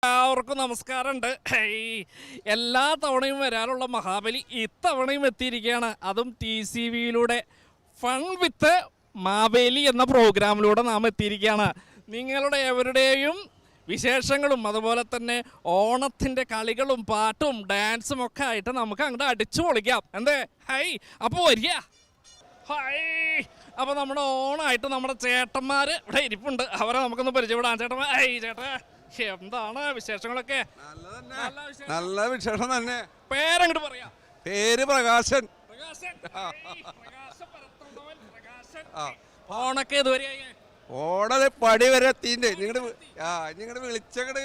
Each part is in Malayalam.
എല്ലാവർക്കും നമസ്കാരമുണ്ട്. എല്ലാ തവണയും വരാനുള്ള മഹാബലി ഇത്തവണയും എത്തിയിരിക്കുകയാണ്. അതും TCVയിലൂടെ ഫൺ വിത്ത് മാവേലി എന്ന പ്രോഗ്രാമിലൂടെ നാം എത്തിയിരിക്കുകയാണ്. നിങ്ങളുടെ എവരുടെയും വിശേഷങ്ങളും അതുപോലെ തന്നെ ഓണത്തിൻ്റെ കളികളും പാട്ടും ഡാൻസും ഒക്കെ ആയിട്ട് നമുക്ക് അങ്ങോട്ട് അടിച്ചു പൊളിക്കാം. എന്തേ ഹൈ അപ്പോൾ വരിക. ഹൈ അപ്പോൾ നമ്മുടെ ഓണമായിട്ട് നമ്മുടെ ചേട്ടന്മാർ ഇവിടെ ഇരിപ്പുണ്ട്. അവരെ നമുക്കൊന്ന് പരിചയപ്പെടാം. ചേട്ടന്മാർ ഹൈ ചേട്ടാ, എന്താണ് വിശേഷങ്ങളൊക്കെ? നല്ല വിശേഷം തന്നെ. പേരങ്ങോട്ട് പറയാ. പേര് പ്രകാശൻ. ഓണൊക്കെ ഇതുവരെയായി? ഓണത് പടി വരെ എത്തിണ്ട്. നിങ്ങട് വിളിച്ചങ്ങട്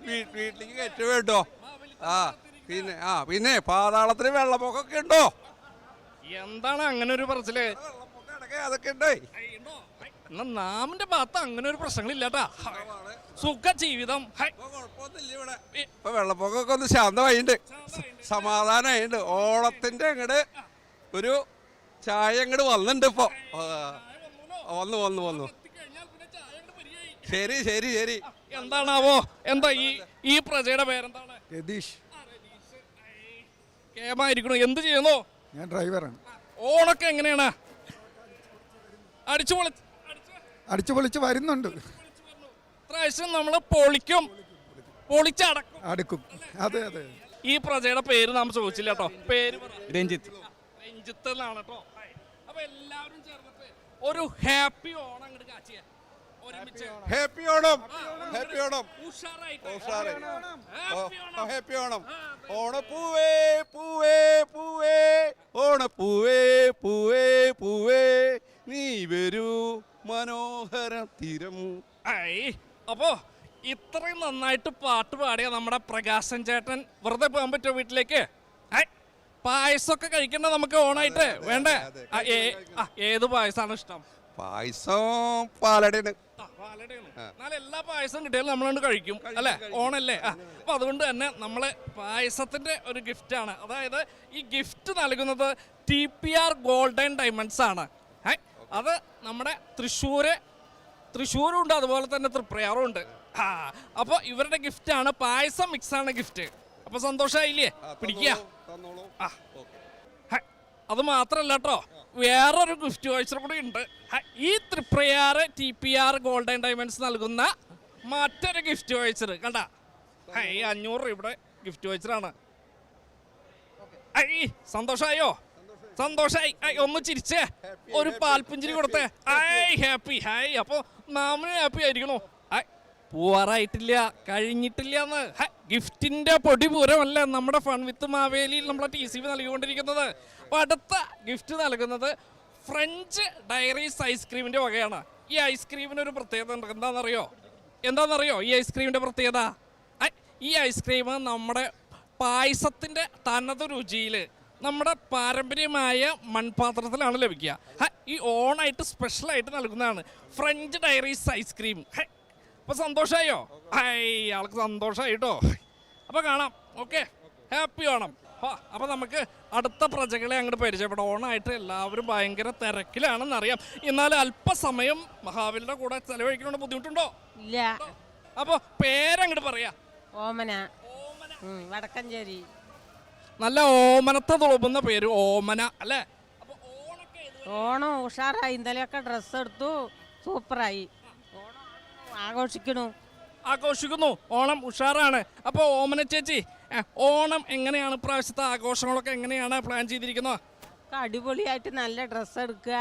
വീട്ടിലേക്ക് കയറ്റ കേട്ടോ. പിന്നെ പാതാളത്തിന് വെള്ളപ്പൊക്കൊക്കെ ഉണ്ടോ? എന്താണ് അങ്ങനെ ഒരു പറച്ചില്? അതൊക്കെ ഉണ്ടേ. നാമിന്റെ ഭാഗത്ത് അങ്ങനെ ഒരു പ്രശ്നങ്ങളില്ലാട്ടാ. സുഖ ജീവിതം. ഇപ്പൊ വെള്ളപ്പൊക്കൊക്കെ ഒന്ന് ശാന്തമായിണ്ട്, സമാധാനമായിണ്ട്. ഓണത്തിന്റെ അങ്ങട് ഒരു ചായ അങ്ങട് വന്നിട്ടുണ്ട് ഇപ്പൊ. വന്നു ശരി ശരി ശരി. എന്താണാവോ? എന്താ ഈ പ്രജയുടെ പേരെന്താണ്? രതീഷ്. കേമായിരിക്കണു. എന്ത് ചെയ്യുന്നു? ഞാൻ ഡ്രൈവറാണ്. ഓണൊക്കെ എങ്ങനെയാണ്? അടിച്ചു പൊളിച്ച് വരുന്നുണ്ട്. പ്രാവശ്യം നമ്മള് പൊളിക്കും, പൊളിച്ചടക്കും. അതെ അതെ. ഈ പ്രജയുടെ പേര് നാം ചോദിച്ചില്ല കേട്ടോ. പേര് രഞ്ജിത്ത്. രഞ്ജിത്ത് എന്നാണ് കേട്ടോ. അപ്പൊ എല്ലാവരും ചേർന്നിട്ട് ഒരു ഹാപ്പി ഓണം അങ്ങോട്ട് കാച്ചിയ. Happy Onam. Happy Onam. Happy Onam. ഓണപ്പൂവേ പൂവേ പൂവേ ഓണപ്പൂവേ പൂവേ പൂവേ നീ വരൂ മനോഹര തീരം. അപ്പോ ഇത്രയും നന്നായിട്ട് പാട്ട് പാടിയ നമ്മുടെ പ്രകാശൻ ചേട്ടൻ വെറുതെ പോകാൻ പറ്റുമോ വീട്ടിലേക്ക്? പായസമൊക്കെ കഴിക്കണ്ട നമുക്ക് ഓണായിട്ട് വേണ്ടേ? ഏത് പായസമാണ് ഇഷ്ടം? പായസം പാലടയാണ്. എന്നാലും എല്ലാ പായസം കിട്ടിയാലും നമ്മളോട് കഴിക്കും അല്ലേ? ഓണല്ലേ? അപ്പൊ അതുകൊണ്ട് തന്നെ നമ്മള് പായസത്തിന്റെ ഒരു ഗിഫ്റ്റ് ആണ്. അതായത് ഈ ഗിഫ്റ്റ് നൽകുന്നത് TPR ഗോൾഡൻ ഡയമണ്ട്സ് ആണ്. അത് നമ്മുടെ തൃശ്ശൂരും ഉണ്ട്, അതുപോലെ തന്നെ തൃപ്രയാറും ഉണ്ട്. അപ്പൊ ഇവരുടെ ഗിഫ്റ്റ് ആണ്. പായസം മിക്സ് ആണ് ഗിഫ്റ്റ്. അപ്പൊ സന്തോഷായില്ലേ? പിടിക്കുക. അത് മാത്രല്ല കേട്ടോ, വേറൊരു ഗിഫ്റ്റ് വോച്ചർ കൂടി ഉണ്ട്. ഈ തൃപ്രയാറ് TPR ഗോൾഡൻ ഡയമണ്ട്സ് നൽകുന്ന മറ്റൊരു ഗിഫ്റ്റ് വോച്ചർ കണ്ട. 500 രൂപയുടെ ഗിഫ്റ്റ് വോച്ചറാണ്. സന്തോഷായോ? സന്തോഷായി. ഒന്ന് ചിരിച്ചേ, ഒരു പാൽപുഞ്ചിരി കൊടുത്തേ. ഹാപ്പി. അപ്പൊ നാമിന് ഹാപ്പി ആയിരിക്കണോ? പോവാറായിട്ടില്ല, കഴിഞ്ഞിട്ടില്ല എന്ന്. ഗിഫ്റ്റിന്റെ പൊടി പൂരമല്ല നമ്മുടെ ഫൺ വിത്ത് മാവേലിയിൽ നമ്മളെ TCV നൽകിക്കൊണ്ടിരിക്കുന്നത്. അപ്പൊ അടുത്ത ഗിഫ്റ്റ് നൽകുന്നത് ഫ്രഞ്ച് ഡയറീസ് ഐസ്ക്രീമിന്റെ വകയാണ്. ഈ ഐസ്ക്രീമിന് ഒരു പ്രത്യേകത ഉണ്ട്. എന്താണെന്നറിയോ ഈ ഐസ്ക്രീമിന്റെ പ്രത്യേകത? ഈ ഐസ്ക്രീം നമ്മുടെ പായസത്തിന്റെ തനത് രുചിയിൽ നമ്മുടെ പാരമ്പര്യമായ മൺപാത്രത്തിലാണ് ലഭിക്കുക. ഈ ഓണായിട്ട് സ്പെഷ്യലായിട്ട് നൽകുന്നതാണ് ഫ്രഞ്ച് ഡയറീസ് ഐസ്ക്രീം. അപ്പൊ സന്തോഷമായോ? ആൾക്ക് സന്തോഷമായി കേട്ടോ. അപ്പൊ കാണാം. Okay, happy Onam. അപ്പൊ നമുക്ക് അടുത്ത പ്രജകളെ അങ്ങോട്ട് പരിചയപ്പെടാം. ഓണായിട്ട് എല്ലാവരും ഭയങ്കര തിരക്കിലാണെന്നറിയാം. എന്നാൽ അല്പസമയം മഹാബലിയുടെ കൂടെ ചെലവഴിക്കണോണ്ട് ബുദ്ധിമുട്ടുണ്ടോ? ഇല്ല. അപ്പൊ പേരങ്ങോട്ട് പറയാ. ഓമന. വടക്കഞ്ചേരി. നല്ല ഓമനത്തെ തുളുമ്പുന്ന പേര് ഓമന അല്ലേ? ഓണം ഉഷാറായി. ഇന്നലെയൊക്കെ ഡ്രസ്സ് എടുത്തു, സൂപ്പറായി. ആഘോഷിക്കുന്നു. ഓണം ഉഷാറാണ്. അപ്പോൾ ഓമന ചേച്ചി, ഓണം എങ്ങനെയാണ് പ്രാവശ്യത്തെ ആഘോഷങ്ങളൊക്കെ എങ്ങനെയാണ് പ്ലാൻ ചെയ്തിരിക്കുന്നത്? അടിപൊളിയായിട്ട് നല്ല ഡ്രസ്സ് എടുക്കുക,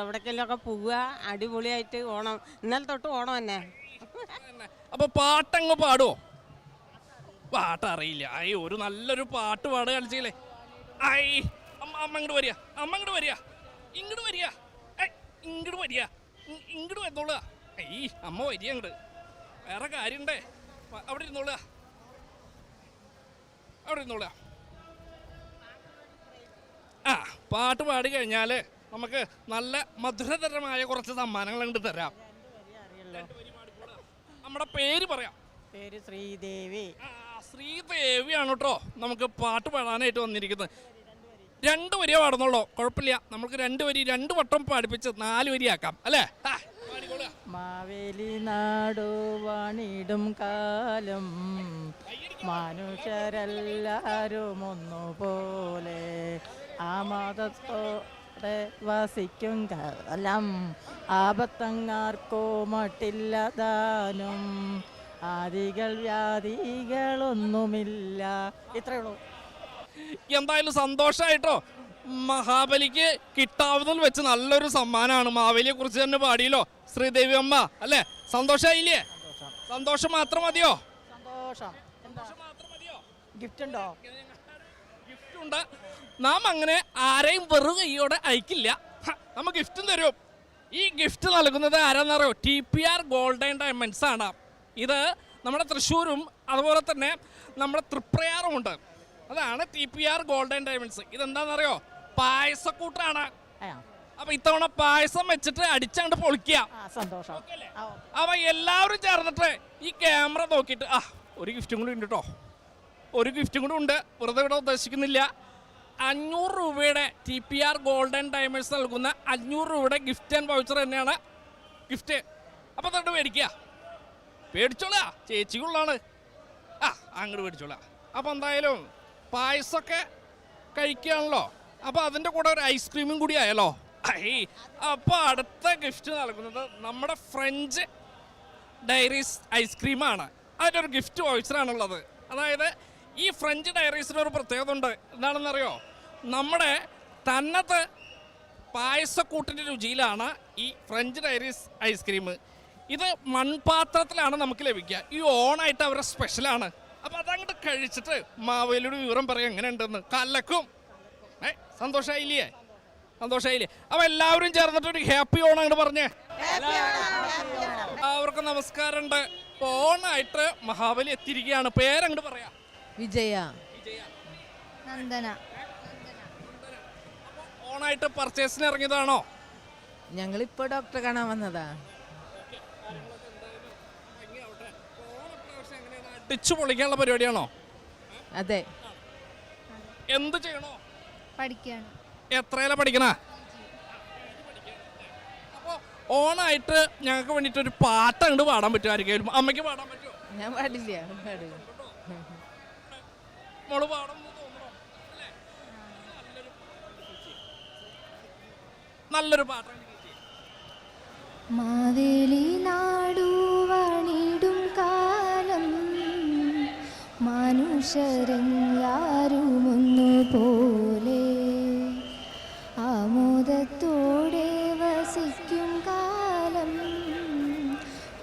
എവിടേക്കെല്ലാം പോവുക. അടിപൊളിയായിട്ട് ഓണം. ഇന്നലെ തൊട്ട് ഓണം തന്നെ. അപ്പോൾ പാട്ടങ്ങ് പാടുമോ? പാട്ടറിയില്ല. ഒരു നല്ലൊരു പാട്ട് പാടുക കളിച്ചില്ലേ? അമ്മ ഇങ്ങോട്ട് വരിക. ഇങ്ങോട്ട് വന്നോളുക. അമ്മ വരിക അങ്ങോട്ട്. വേറെ കാര്യണ്ടേ? അവിടെ ഇരുന്നോളുക. പാട്ട് പാടി കഴിഞ്ഞാൽ നമുക്ക് നല്ല മധുരതരമായ കുറച്ച് സമ്മാനങ്ങൾ അങ്ങോട്ട് തരാം. നമ്മുടെ പേര് പറയാം. പേര് ശ്രീദേവി. ശ്രീദേവിയാണ് കേട്ടോ നമുക്ക് പാട്ട് പാടാനായിട്ട് വന്നിരിക്കുന്നത്. 2 വരിയെ പാടുന്നുള്ളൂ, കുഴപ്പമില്ല. നമുക്ക് 2 വരി 2 വട്ടം പാടിപ്പിച്ച് 4 വരിയാക്കാം അല്ലേ? മാവേലി നാടുവാണിടും കാലം മനുഷ്യരെല്ലാരും ഒന്നുപോലെ ആ മതത്തോടെ വസിക്കും കാലം ആപത്തങ്ങാർക്കോ മട്ടില്ലതാനും ആദികൾ വ്യാധികളൊന്നുമില്ല. ഇത്രയേ ഉള്ളൂ. എന്തായാലും സന്തോഷമായിട്ടോ. മഹാബലിക്ക് കിട്ടാവുന്നതിൽ വെച്ച് നല്ലൊരു സമ്മാനമാണ്. മാവേലിയെ കുറിച്ച് തന്നെ പാടിയല്ലോ ശ്രീദേവി അമ്മ അല്ലേ? സന്തോഷായില്ലേ? സന്തോഷം മാത്രം മതിയോ? സന്തോഷം. മാത്രം മതിയോ? ഗിഫ്റ്റ് ഉണ്ടോ? ഗിഫ്റ്റ് ഉണ്ട്. നാം അങ്ങനെ ആരെയും വെറു കൈയോടെ അയക്കില്ല. നമ്മ ഗിഫ്റ്റും തരും. ഈ ഗിഫ്റ്റ് നൽകുന്നത് ആരാന്നറിയോ? TPR ഗോൾഡ് ആൻഡ് ഡയമണ്ട്സ് ആണ്. ഇത് നമ്മുടെ തൃശ്ശൂരും അതുപോലെ തന്നെ നമ്മുടെ തൃപ്രയാറുമുണ്ട്. അതാണ് TPR ഗോൾഡ് ആൻഡ് ഡയമണ്ട്സ്. ഇതെന്താണെന്നറിയോ? പായസക്കൂട്ടാണ്. അപ്പൊ ഇത്തവണ പായസം വെച്ചിട്ട് അടിച്ചങ്ങോട്ട് പൊളിക്കുക. സന്തോഷം. അപ്പൊ എല്ലാവരും ചേർന്നിട്ട് ഈ ക്യാമറ നോക്കിയിട്ട് ഒരു ഗിഫ്റ്റും കൂടി ഉണ്ട് കേട്ടോ. ഒരു ഗിഫ്റ്റും കൂടി ഉണ്ട്. വെറുതെ ഇവിടെ ഉദ്ദേശിക്കുന്നില്ല. 500 രൂപയുടെ TPR ഗോൾഡ് ആൻഡ് ഡയമണ്ട്സ് നൽകുന്ന 500 രൂപയുടെ ഗിഫ്റ്റ് ആൻഡ് വൗച്ചർ തന്നെയാണ് ഗിഫ്റ്റ്. അപ്പൊ തൊട്ട് മേടിക്കുക. പേടിച്ചോളാ, ചേച്ചിക്കുള്ളതാണ്. അങ്ങോട്ട് പേടിച്ചോളാം. അപ്പൊ എന്തായാലും പായസമൊക്കെ കഴിക്കുകയാണല്ലോ. അപ്പോൾ അതിൻ്റെ കൂടെ ഒരു ഐസ്ക്രീമും കൂടി ആയല്ലോ. അപ്പോൾ അടുത്ത ഗിഫ്റ്റ് നൽകുന്നത് നമ്മുടെ ഫ്രഞ്ച് ഡയറീസ് ഐസ്ക്രീമാണ്. അതിൻ്റെ ഒരു ഗിഫ്റ്റ് വൗച്ചറാണുള്ളത്. അതായത് ഈ ഫ്രഞ്ച് ഡയറീസിന് ഒരു പ്രത്യേകത ഉണ്ട്. എന്താണെന്നറിയോ? നമ്മുടെ തന്നത്ത് പായസക്കൂട്ടിൻ്റെ രുചിയിലാണ് ഈ ഫ്രഞ്ച് ഡയറീസ് ഐസ്ക്രീം. ഇത് മൺപാത്രത്തിലാണ് നമുക്ക് ലഭിക്കുക. ഈ ഓണായിട്ട് അവരുടെ സ്പെഷ്യലാണ്. അപ്പം അതങ്ങോട്ട് കഴിച്ചിട്ട് മാവേലിയുടെ വിവരം പറയാം എങ്ങനെയുണ്ടെന്ന്. കലക്കും. സന്തോഷമായില്ലേ? സന്തോഷമായില്ലേ? അപ്പം എല്ലാവരും ചേർന്നിട്ടൊരു ഹാപ്പി ഓണം അങ്ങോട്ട് പറഞ്ഞേ. എല്ലാവർക്കും നമസ്കാരമുണ്ട്. ഓണായിട്ട് മഹാബലി എത്തിയിരിക്കുകയാണ്. പേരങ്ങോട്ട് പറയാം. വിജയ. നന്ദന. ഓണായിട്ട് പർച്ചേസിന് ഇറങ്ങിയതാണോ? ഞങ്ങളിപ്പോ ഡോക്ടറെ കാണാൻ വന്നതാ. ടിച്ചു പൊളിക്കാനുള്ള പരിപാടിയാണോ? അതെ. എന്ത് ചെയ്യണോ? പഠിക്കാണ്. എത്രയില പഠിക്കണ? അപ്പോൾ ഓണായിട്ട് ഞങ്ങൾക്ക് വേണ്ടിയിട്ട് ഒരു പാട്ട് അങ്ങോട്ട് പാടാൻ പറ്റുമായിരിക്കും. അമ്മയ്ക്ക് പാടാൻ പറ്റുമോ? ഞാൻ പാടില്ല. മോള് പാടുന്നു തോന്നണോ? നല്ലൊരു പാട്ടാണ്. മാവേലി നാടുവാണിടും കാലം മനുഷ്യരെല്ലാരുമൊന്നുപോലെ ആമോദത്തോടെ വസിക്കും കാലം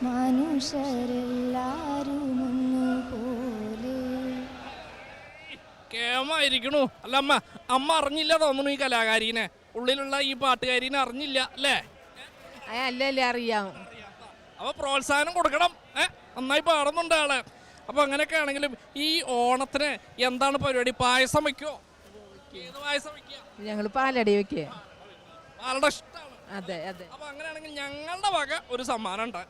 മനുഷ്യരെല്ലാരുമൊന്നുപോലെ. കേമായിരിക്കണു. അല്ല അമ്മ അറിഞ്ഞില്ല തോന്നുന്നു ഈ കലാകാരീനെ, ഉള്ളിലുള്ള ഈ പാട്ടുകാരീനെ അറിഞ്ഞില്ല അല്ലേ? അല്ലല്ലേ അറിയാം. അപ്പൊ പ്രോത്സാഹനം കൊടുക്കണം. നന്നായി പാടുന്നുണ്ട് ആള്. അപ്പൊ അങ്ങനെയൊക്കെ ആണെങ്കിലും ഈ ഓണത്തിന് എന്താണ് പരിപാടി? പായസം വെക്കോ? ഏത് പായസം വെക്കുക? ഞങ്ങൾ പാലടി വെക്കുക. പാലട ഇഷ്ടമാണ്. അതെ അതെ. അപ്പൊ അങ്ങനെയാണെങ്കിൽ ഞങ്ങളുടെ വക ഒരു സമ്മാനം ഉണ്ട്.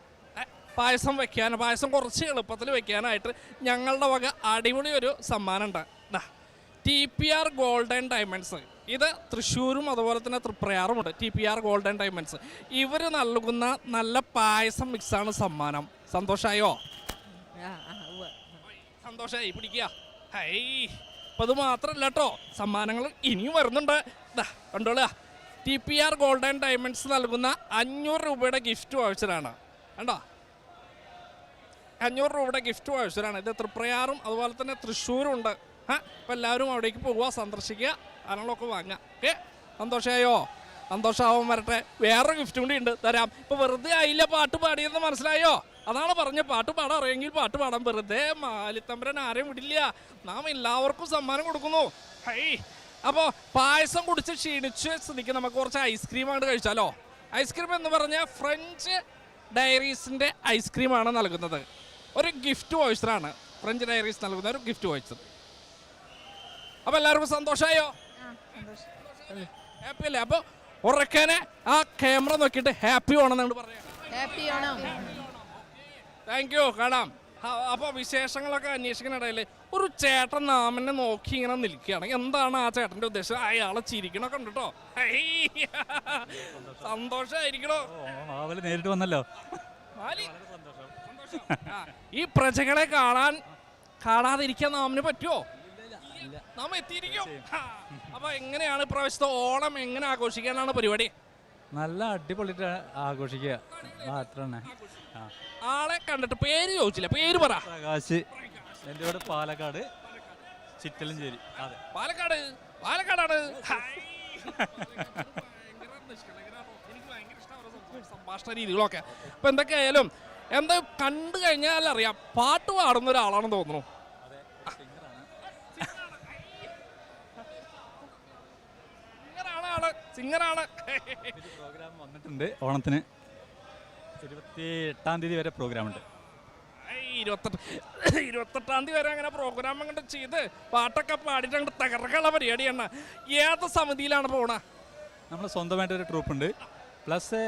പായസം വെക്കാൻ, പായസം കുറച്ച് എളുപ്പത്തിൽ വെക്കാനായിട്ട് ഞങ്ങളുടെ വക അടിപൊളി ഒരു സമ്മാനം ഉണ്ട്. TPR gold and diamonds. ഇത് തൃശ്ശൂരും അതുപോലെ തന്നെ തൃപ്രയാറുമുണ്ട്. TPR ഗോൾഡ് ആൻഡ് ഡയമണ്ട്സ് ഇവർ നൽകുന്ന നല്ല പായസം മിക്സാണ് സമ്മാനം. സന്തോഷമായോ? സന്തോഷമായി. പിടിക്കുക. ഇപ്പം അത് മാത്രമല്ല കേട്ടോ, സമ്മാനങ്ങൾ ഇനിയും വരുന്നുണ്ട്. കണ്ടോളുക. TPR ഗോൾഡ് ആൻഡ് ഡയമണ്ട്സ് നൽകുന്ന 500 രൂപയുടെ ഗിഫ്റ്റ് വൗച്ചറാണ്. കണ്ടോ? 500 രൂപയുടെ ഗിഫ്റ്റ് വൗച്ചറാണ്. ഇത് തൃപ്രയാറും അതുപോലെ തന്നെ തൃശ്ശൂരും ഉണ്ട്. അപ്പം എല്ലാവരും അവിടേക്ക് പോകുക, സന്ദർശിക്കുക, സാധനങ്ങളൊക്കെ വാങ്ങുക. ഓക്കെ? സന്തോഷമായോ? സന്തോഷമാവാൻ വരട്ടെ. വേറൊരു ഗിഫ്റ്റും കൂടി ഉണ്ട്, തരാം. ഇപ്പോൾ വെറുതെ ആയില്ല പാട്ട് പാടിയെന്ന് മനസ്സിലായോ? അതാണ് പറഞ്ഞ പാട്ട് പാടാൻ അറിയെങ്കിൽ പാട്ട് പാടാൻ. വെറുതെ മാലിത്തമ്പരൻ ആരെയും വിടില്ല. നാം എല്ലാവർക്കും സമ്മാനം കൊടുക്കുന്നു. അപ്പോൾ പായസം കുടിച്ച് ക്ഷീണിച്ച് സ്ഥിതിക്ക് നമുക്ക് കുറച്ച് ഐസ്ക്രീം അങ്ങോട്ട് കഴിച്ചാലോ? ഐസ്ക്രീം എന്ന് പറഞ്ഞാൽ ഫ്രഞ്ച് ഡയറീസിൻ്റെ ഐസ്ക്രീമാണ് നൽകുന്നത്. ഒരു ഗിഫ്റ്റ് വൗച്ചറാണ് ഫ്രഞ്ച് ഡയറീസ് നൽകുന്ന ഒരു ഗിഫ്റ്റ് വൗച്ചർ. അപ്പോൾ എല്ലാവർക്കും സന്തോഷമായോ? ഹാപ്പി അല്ലേ? അപ്പോൾ ഉറക്കാനെ ആ ക്യാമറ നോക്കിയിട്ട് ഹാപ്പി ഓണം എന്നോട് പറയാം. ഹാപ്പി ഓണം. Thank you. കാണാം. അപ്പൊ വിശേഷങ്ങളൊക്കെ അന്വേഷിക്കുന്നിടയിൽ ഒരു ചേട്ടൻ നാമനെ നോക്കി ഇങ്ങനെ നിൽക്കുകയാണ്. എന്താണ് ആ ചേട്ടന്റെ ഉദ്ദേശം? അയാളെ ചിരിക്കണൊക്കെ ഉണ്ട് കേട്ടോ. സന്തോഷായിരിക്കണോ? നേരിട്ട് വന്നല്ലോ. ഈ പ്രജകളെ കാണാതിരിക്കാൻ നാമിന് പറ്റുമോ? നാം എത്തിയിരിക്കും. അപ്പൊ എങ്ങനെയാണ് ഇപ്രാവശ്യത്തെ ഓണം എങ്ങനെ ആഘോഷിക്കാനാണ് പരിപാടി? നല്ല അടിപൊളിയിട്ട് ആഘോഷിക്കുക മാത്രമാണ്. ആളെ കണ്ടിട്ട് പേര് ചോദിച്ചില്ല, പേര് പറ. പ്രകാശ്. എൻ്റെ ഇവിടെ പാലക്കാട് ചിറ്റലഞ്ചേരി. അതെ, പാലക്കാടാണ്. സംഭാഷണ രീതികളൊക്കെ. അപ്പൊ എന്തൊക്കെയായാലും എന്താ കണ്ടു കഴിഞ്ഞാൽ അറിയാം, പാട്ട് പാടുന്ന ഒരാളാണെന്ന് തോന്നുന്നു. സിംഗറാണ്. പ്രോഗ്രാം വന്നിട്ടുണ്ട് ഓണത്തിന്. 28-ാം തീയതി വരെ പ്രോഗ്രാം ഉണ്ട്. 28-ാം തീയതി വരെ അങ്ങനെ പ്രോഗ്രാം അങ്ങോട്ട് ചെയ്ത് പാട്ടൊക്കെ പാടിയിട്ട് അങ്ങോട്ട് തകർക്കാനുള്ള പരിപാടിയാണ്. ഏത് സമിതിയിലാണ് പോണ? നമ്മൾ സ്വന്തമായിട്ടൊരു ട്രൂപ്പുണ്ട്. പ്ലസ്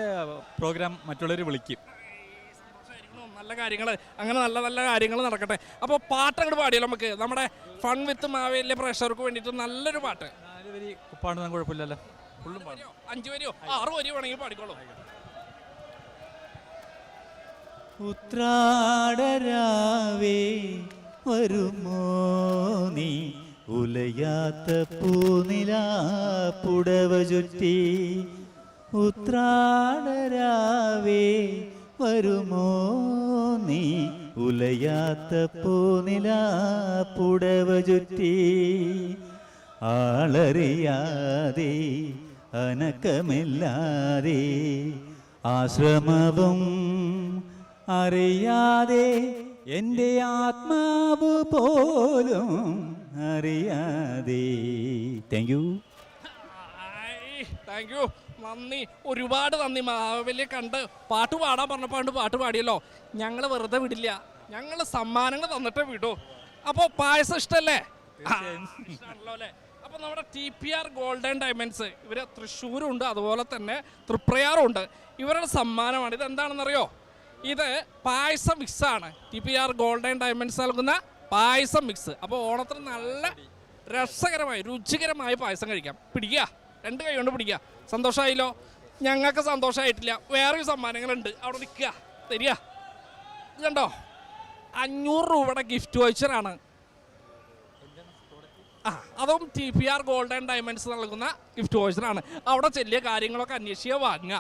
പ്രോഗ്രാം മറ്റുള്ളവർ വിളിക്കും. നല്ല കാര്യങ്ങൾ, അങ്ങനെ നല്ല നല്ല കാര്യങ്ങൾ നടക്കട്ടെ. അപ്പോൾ പാട്ട് അങ്ങോട്ട് പാടിയല്ലോ നമുക്ക്. നമ്മുടെ ഫൺ വിത്ത് മാവേലിലെ പ്രേക്ഷകർക്ക് വേണ്ടിയിട്ട് നല്ലൊരു പാട്ട്. 4 വരി പാടുന്ന കുഴപ്പമില്ലല്ലോ. ഫുള്ളും പാടും. 5 വരിയോ 6 വരിയോ വേണമെങ്കിൽ പാടിക്കോളൂ. ഉത്രാടരാവേ വരുമോ നീ ഉലയാത്ത പൂനിലാ പുടവ ചുറ്റി. ഉത്രാടരാവേ വരുമോ നീ ഉലയാത്ത പൂനിലാ പുടവ ചുറ്റി. ആളറിയാതെ അനക്കമില്ലാതെ ആശ്രമവും അറിയാതെ എൻ്റെ ആത്മാവ് പോലും അറിയാതെ. Thank you. നന്ദി, ഒരുപാട് നന്ദി. മാവേലിയെ കണ്ട് പാട്ട് പാടാൻ പറഞ്ഞപ്പോൾ പാട്ട് പാടിയല്ലോ. ഞങ്ങൾ വെറുതെ വിടില്ല, ഞങ്ങൾ സമ്മാനങ്ങൾ തന്നിട്ട് വിടൂ. അപ്പോൾ പായസം ഇഷ്ടല്ലേ? ഇഷ്ടമാണല്ലോ അല്ലേ? അപ്പോൾ നമ്മുടെ TPR ഗോൾഡൻ ഡയമണ്ട്സ്, ഇവർ തൃശ്ശൂരുണ്ട്, അതുപോലെ തന്നെ തൃപ്രയാറുണ്ട്. ഇവരുടെ സമ്മാനമാണ് ഇത്. എന്താണെന്നറിയോ? ഇത് പായസം മിക്സാണ്. TPR ഗോൾഡൻ ഡയമണ്ട്സ് നൽകുന്ന പായസം മിക്സ്. അപ്പോൾ ഓണത്തിന് നല്ല രസകരമായി രുചികരമായ പായസം കഴിക്കാം. പിടിക്കുക, 2 കൈ കൊണ്ട് പിടിക്കുക. സന്തോഷമായില്ലോ? ഞങ്ങൾക്ക് സന്തോഷമായിട്ടില്ല. വേറെയും സമ്മാനങ്ങളുണ്ട്, അവിടെ നിൽക്കുക, തരിക. ഇത് കണ്ടോ, 500 രൂപയുടെ ഗിഫ്റ്റ് വൗച്ചറാണ്. അതും TPR ഗോൾഡൻ ഡയമണ്ട്സ് നൽകുന്ന ഗിഫ്റ്റ് വൗച്ചറാണ്. അവിടെ ചെല്ലിയ കാര്യങ്ങളൊക്കെ അന്വേഷിക്കുക, വാങ്ങുക.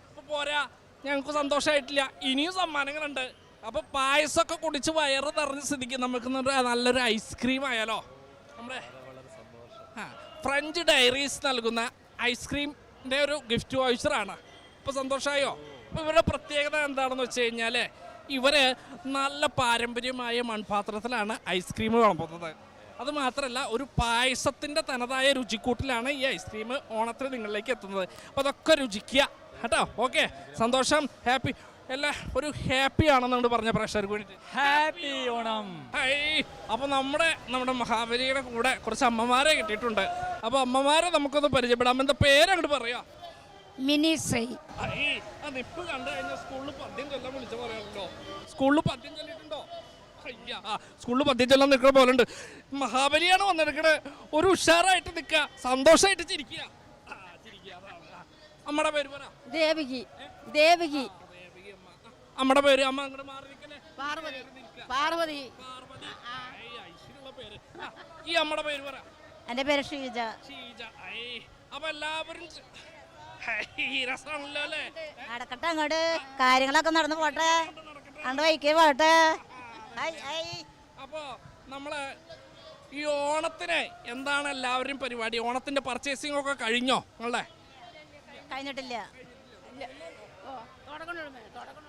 അപ്പോൾ പോരാ, ഞങ്ങൾക്ക് സന്തോഷമായിട്ടില്ല, ഇനിയും സമ്മാനങ്ങളുണ്ട്. അപ്പോൾ പായസമൊക്കെ കുടിച്ച് വയറ് നിറഞ്ഞ സ്ഥിതിക്ക് നമുക്ക് നല്ലൊരു ഐസ്ക്രീം ആയാലോ? നമ്മുടെ ഫ്രഞ്ച് ഡയറീസ് നൽകുന്ന ഐസ്ക്രീമിൻ്റെ ഒരു ഗിഫ്റ്റ് വൗച്ചറാണ്. ഇപ്പോൾ സന്തോഷമായോ? അപ്പോൾ ഇവരുടെ പ്രത്യേകത എന്താണെന്ന് വെച്ച് കഴിഞ്ഞാൽ, ഇവർ നല്ല പാരമ്പര്യമായ മൺപാത്രത്തിലാണ് ഐസ്ക്രീം വിളമ്പുന്നത്. അതുമാത്രമല്ല, ഒരു പായസത്തിൻ്റെ തനതായ രുചിക്കൂട്ടിലാണ് ഈ ഐസ്ക്രീം ഓണത്തിന് നിങ്ങളിലേക്ക് എത്തുന്നത്. അപ്പോൾ അതൊക്കെ രുചിക്കുക കേട്ടോ. ഓക്കെ, സന്തോഷം, ഹാപ്പി. എല്ലാം ഒരു ഹാപ്പി ആണെന്നുകൊണ്ട് പറഞ്ഞ പ്രേക്ഷകർക്ക് വേണ്ടിയിട്ട് ഹാപ്പി ഓണം. അപ്പോൾ നമ്മുടെ മഹാബലിയുടെ കൂടെ കുറച്ച് അമ്മമാരെ കിട്ടിയിട്ടുണ്ട്. അപ്പോൾ അമ്മമാരെ നമുക്കൊന്ന് പരിചയപ്പെടാം. എന്താ പേരങ്ങോട്ട് പറയാ? മിനിശ്രീ. നിപ്പ് കണ്ടു കഴിഞ്ഞാൽ സ്കൂളിൽ പദ്യം ചൊല്ലാൻ വിളിച്ച പോലെയാണല്ലോ. സ്കൂളിൽ പദ്യം ചൊല്ലിയിട്ടുണ്ടോ? സ്കൂളിൽ പദ്യം ചൊല്ലാൻ നിൽക്കുന്ന പോലെ ഉണ്ട്. മഹാബലിയാണ് വന്നെടുക്കണേ. ഒരു ഉഷാറായിട്ട് നിൽക്കുക, സന്തോഷമായിട്ട് ചിരിക്കുക. അമ്മയുടെ പേര് പറ. ദേവകി. ദേവകി. അമ്മയുടെ പേര്? അമ്മ അങ്ങോട്ട് മാറി നിൽക്കണേ. പാർവതി. പാർവതി. പേര്. ഈ അമ്മയുടെ പേര് പറ. എൻ്റെ പേര് ഷീജ. അപ്പൊ എല്ലാവരും രസമാണല്ലോ അല്ലേ? നടക്കട്ടെ അങ്ങോട്ട്, കാര്യങ്ങളൊക്കെ നടന്നു പോട്ടെ, അണ്ട് വൈക്കേ പോട്ടെ. അപ്പോ നമ്മള് ഈ ഓണത്തിന് എന്താണ് എല്ലാവരും പരിപാടി? ഓണത്തിന്റെ പർച്ചേസിംഗ് ഒക്കെ കഴിഞ്ഞോ നിങ്ങളുടെ? കഴിഞ്ഞിട്ടില്ല.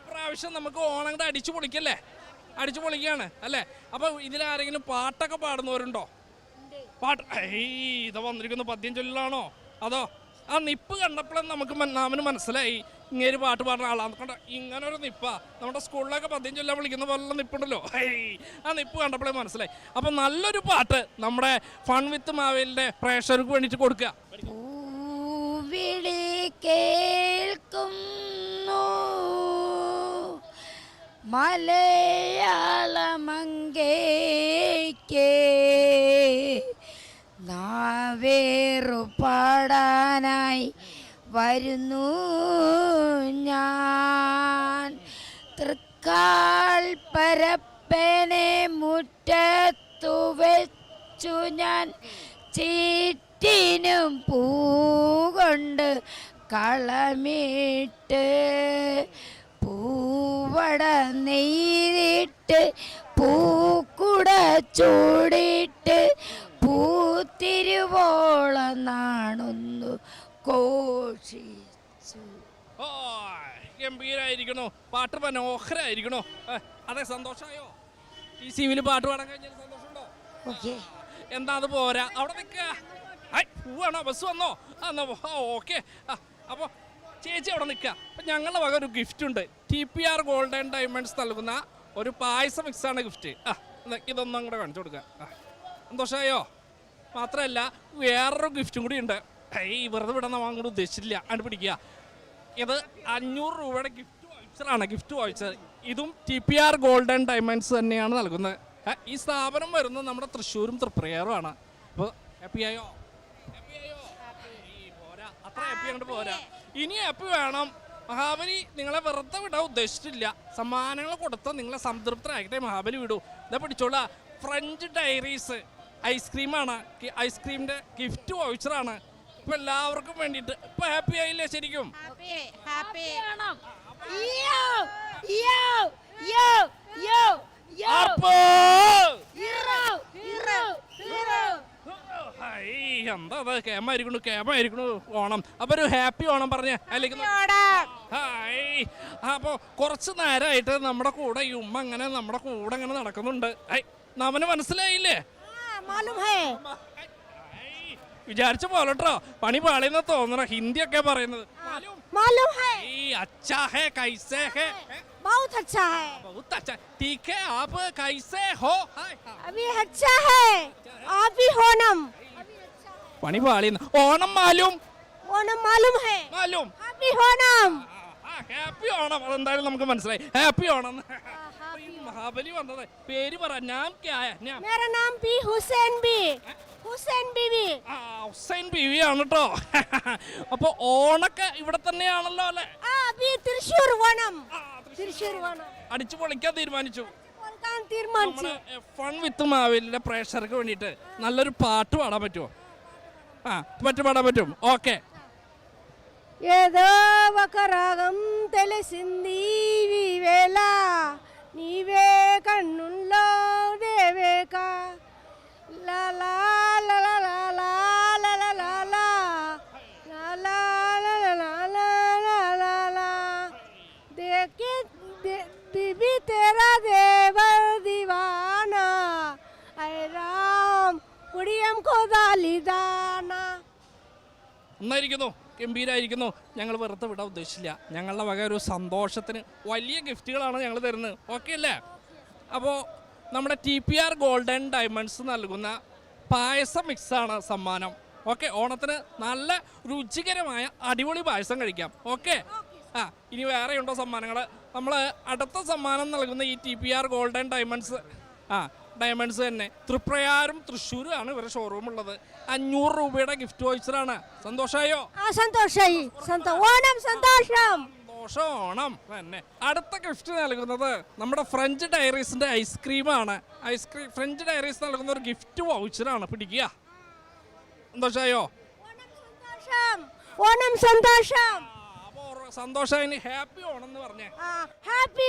പ്രാവശ്യം നമുക്ക് ഓണം കൂടെ അടിച്ചു പൊളിക്കല്ലേ? അടിച്ചു പൊളിക്കുകയാണ് അല്ലേ? അപ്പൊ ഇതിലാരെങ്കിലും പാട്ടൊക്കെ പാടുന്നവരുണ്ടോ? പാട്ട് ഇത് വന്നിരിക്കുന്ന പദ്യം ചൊല്ലാണോ? അതോ ആ നിപ്പ് കണ്ടപ്പോഴും നമുക്ക് നാമിന് മനസ്സിലായി ഇങ്ങനെ പാട്ട് പാടുന്ന ആളാന്ന്. കണ്ട ഇങ്ങനെ ഒരു നിപ്പാ. നമ്മുടെ സ്കൂളിലൊക്കെ പദ്യം ചൊല്ലാൻ വിളിക്കുന്ന പോലുള്ള നിപ്പുണ്ടല്ലോ, ആ നിപ്പ് കണ്ടപ്പോഴേ മനസ്സിലായി. അപ്പം നല്ലൊരു പാട്ട് നമ്മുടെ ഫൺ വിത്ത് മാവേലിൻ്റെ പ്രേക്ഷകർക്ക് വേണ്ടിയിട്ട് കൊടുക്കുക. പൂവിളി കേൾക്കുന്നു മലയാളമങ്കേക്ക് നാവേറു പാടാനായി വരുന്നു ഞാൻ. തൃക്കാൽ പരപ്പനെ മുറ്റത്തു വെച്ചു ഞാൻ ചീറ്റിനും പൂകൊണ്ട് കളമിട്ട് പൂവട നെയ്തിട്ട് പൂക്കുട ചൂടിട്ട് പൂത്തിരുവോളം നാണുന്നു ഘോഷിച്ചു. ഓ ഗംഭീരായിരിക്കണോ, പാട്ട് മനോഹരായിരിക്കണോ. അതെ, സന്തോഷമായോ? ഈ സിവില് പാട്ട് പാടാൻ കഴിഞ്ഞാൽ സന്തോഷമുണ്ടോ? എന്താ അത് പോരാ, അവിടെ നിൽക്കുക. പോവാണോ, ബസ് വന്നോ? ഓക്കെ. അപ്പോൾ ചേച്ചി അവിടെ നിൽക്കുക. അപ്പം ഞങ്ങളുടെ വക ഒരു ഗിഫ്റ്റ് ഉണ്ട്. TPR ഗോൾഡ് ആൻഡ് ഡയമണ്ട്സ് നൽകുന്ന ഒരു പായസ മിക്സാണ് ഗിഫ്റ്റ്. ഇതൊന്നും അങ്ങോട്ട് കാണിച്ചു കൊടുക്കുക. സന്തോഷമായോ? മാത്രമല്ല വേറൊരു ഗിഫ്റ്റും കൂടി ഉണ്ട്. വെറുതെ വിടണം അങ്ങോട്ട് ഉദ്ദേശിച്ചില്ല. അത് പിടിക്കുക. ഇത് 500 രൂപയുടെ ഗിഫ്റ്റ് വൗച്ചറാണ്. ഗിഫ്റ്റ് വൗച്ചർ ഇതും TPR ഗോൾഡ് ആൻഡ് ഡയമണ്ട്സ് തന്നെയാണ് നൽകുന്നത്. ഈ സ്ഥാപനം വരുന്നത് നമ്മുടെ തൃശ്ശൂരും തൃപ്രയാറുമാണ്. അപ്പോൾ ഹാപ്പിയായോ? പോരാ, അത്ര ഹാപ്പി അങ്ങോട്ട് പോരാ. ഇനി ഹാപ്പി വേണം. മഹാബലി നിങ്ങളെ വെറുതെ വിടാൻ ഉദ്ദേശിച്ചിട്ടില്ല. സമ്മാനങ്ങൾ കൊടുത്ത് നിങ്ങളെ സംതൃപ്തരാക്കിട്ടേ മഹാബലി വിടൂ. ഇതാ പിടിച്ചോളാ, ഫ്രഞ്ച് ഡയറീസ് ഐസ്ക്രീമാണ്. ഐസ്ക്രീമിൻ്റെ ഗിഫ്റ്റ് വൗച്ചറാണ്. ഇപ്പം എല്ലാവർക്കും വേണ്ടിയിട്ട്. ഇപ്പം ഹാപ്പി ആയില്ലേ ശരിക്കും? എന്താ കേമായിരിക്കണു ഓണം. അപ്പൊ ഒരു ഹാപ്പി ഓണം പറഞ്ഞേ. അല്ലെങ്കിൽ അപ്പൊ കുറച്ച് നേരമായിട്ട് നമ്മുടെ കൂടെ ഈ ഉമ്മ അങ്ങനെ നമ്മുടെ കൂടെ അങ്ങനെ നടക്കുന്നുണ്ട്. നമ്മന് മനസ്സിലായില്ലേ? വിചാരിച്ച പോലട്ടോ, പണി പാളിയെന്ന് തോന്നണ. ഹിന്ദി ഒക്കെ പറയുന്നത്. अच्छा है, कैसे है? बहुत अच्छा है. बहुत अच्छा. ठीक है, आप कैसे हो? अभी अच्छा है. आप भी ओणम. പണി പാളിയെന്ന്. ഓണം മാലും. ओणम मालूम है. മാലും. हैप्पी ओणम. ഹാപ്പി ഓണം. അതെന്തായാലും നമുക്ക് മനസ്സിലായി. ഹാപ്പി ഓണം. മഹാബലി വന്നത് പേര് പറ. നാം ക്യാ ഹൈ? मेरा नाम भी हुसैन भी. हुसैन बीवी. ഹുസൈൻ ബീവി ആണ് കേട്ടോ. അപ്പൊ ഓണൊക്കെ ഇവിടെ തന്നെയാണല്ലോ അല്ലെ? തൃശ്ശൂർ ഓണം. തൃശ്ശൂർ ഓണം അടിച്ചു പൊളിക്കാൻ തീരുമാനിച്ചു. തീരുമാനിച്ചു. ഫൺ വിത്ത് മാവേലിന്റെ പ്രേക്ഷകർക്ക് വേണ്ടിയിട്ട് നല്ലൊരു പാട്ട് പാടാൻ പറ്റുമോ? പാടാൻ പറ്റും. ഓക്കെ. ఏదో ఒక రాగం తెలిసింది వేళ నీవే కన్నుల్లో దేవేక లా లా లా లా లా లా లా లా లా లా లా లా లా లా లా లా देखे बीबी तेरा देवर दीवाना ऐ राम कुड़ियम को दालिदाना. നന്നായിരിക്കുന്നു, ഗംഭീരായിരിക്കുന്നു. ഞങ്ങൾ വെറുതെ വിടാൻ ഉദ്ദേശിച്ചില്ല. ഞങ്ങളുടെ വക ഒരു സന്തോഷത്തിന് വലിയ ഗിഫ്റ്റുകളാണ് ഞങ്ങൾ തരുന്നത്. ഓക്കെ അല്ലേ? അപ്പോൾ നമ്മുടെ TPR ഗോൾഡ് ആൻഡ് ഡയമണ്ട്സ് നൽകുന്ന പായസ മിക്സാണ് സമ്മാനം. ഓക്കെ, ഓണത്തിന് നല്ല രുചികരമായ അടിപൊളി പായസം കഴിക്കാം. ഓക്കെ. ഇനി വേറെ ഉണ്ടോ സമ്മാനങ്ങൾ? നമ്മൾ അടുത്ത സമ്മാനം നൽകുന്ന ഈ TPR gold and diamonds diamonds തന്നെ തൃപ്രയാറും തൃശ്ശൂരും ആണ് ഇവരുടെ ഷോറൂം ഉള്ളത്. 500 രൂപയുടെ ഗിഫ്റ്റ് വൗച്ചറാണ്. സന്തോഷമായോ? സന്തോഷായി. ഓണം സന്തോഷം. ഓണം തന്നെ. അടുത്ത ഗിഫ്റ്റ് നൽകുന്നത് നമ്മുടെ ഫ്രഞ്ച് ഡയറീസിന്റെ ഐസ്ക്രീമാണ്. ഫ്രഞ്ച് ഡയറീസ് നൽകുന്ന ഒരു ഗിഫ്റ്റ് വൗച്ചറാണ്. പിടിക്കുക. സന്തോഷമായോ? ഓണം സന്തോഷം. സന്തോഷം. ഹാപ്പി ഓണം എന്ന് പറഞ്ഞേ. ഹാപ്പി